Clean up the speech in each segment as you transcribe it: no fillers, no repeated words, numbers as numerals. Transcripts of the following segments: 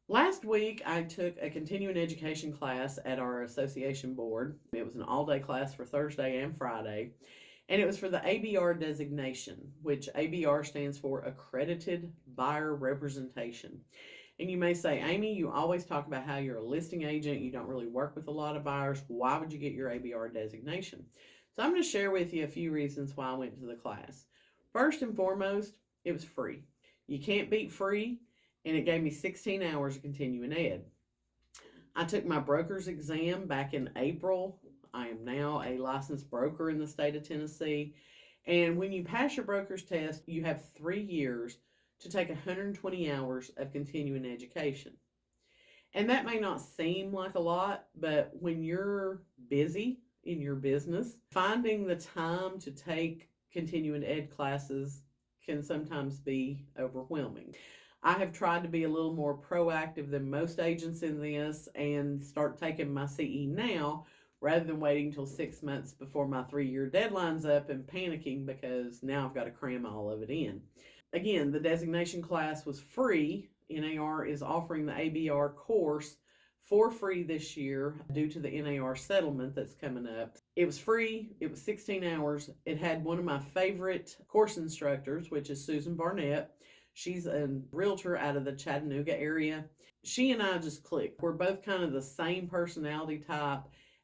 Last week, I took a continuing education class at our association board. It was an all-day class for Thursday and Friday, and it was for the ABR designation, which ABR stands for Accredited Buyer Representation. And you may say, Amy, you always talk about how you're a listing agent, you don't really work with a lot of buyers. Why would you get your ABR designation? So I'm going to share with you a few reasons why I went to the class. First and foremost, it was free. You can't beat free, and it gave me 16 hours of continuing ed. I took my broker's exam back in April. I am now a licensed broker in the state of Tennessee. And when you pass your broker's test, you have 3 years to take 120 hours of continuing education. And that may not seem like a lot, but when you're busy in your business, finding the time to take continuing ed classes can sometimes be overwhelming. I have tried to be a little more proactive than most agents in this and start taking my CE now rather than waiting until 6 months before my 3-year deadline's up and panicking because now I've got to cram all of it in. Again, the designation class was free. NAR is offering the ABR course for free this year due to the NAR settlement that's coming up. It was free. It was 16 hours. It had one of my favorite course instructors, which is Susan Barnett. She's a realtor out of the Chattanooga area. She and I just clicked. We're both kind of the same personality type,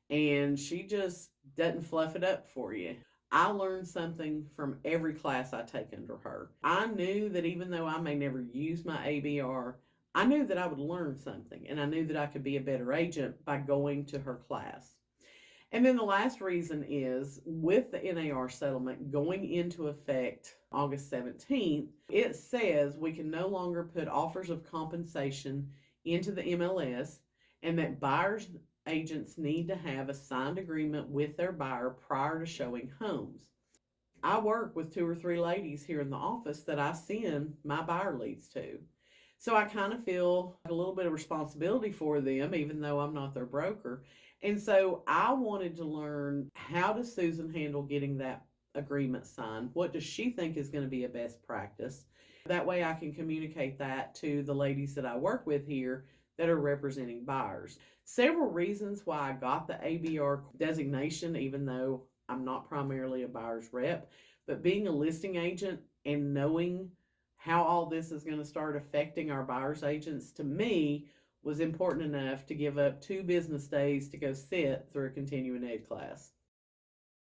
and she just doesn't fluff it up for you. I learned something from every class I take under her. I knew that even though I may never use my ABR, I knew that I would learn something, and I knew that I could be a better agent by going to her class. And then the last reason is with the NAR settlement going into effect August 17th, it says we can no longer put offers of compensation into the MLS and that buyers agents need to have a signed agreement with their buyer prior to showing homes. I work with 2 or 3 ladies here in the office that I send my buyer leads to. So I kind of feel a little bit of responsibility for them, even though I'm not their broker. And so I wanted to learn, how does Susan handle getting that agreement signed? What does she think is going to be a best practice? That way I can communicate that to the ladies that I work with here that are representing buyers. Several reasons why I got the ABR designation, even though I'm not primarily a buyer's rep, but being a listing agent and knowing how all this is going to start affecting our buyer's agents, to me, was important enough to give up 2 business days to go sit through a continuing ed class.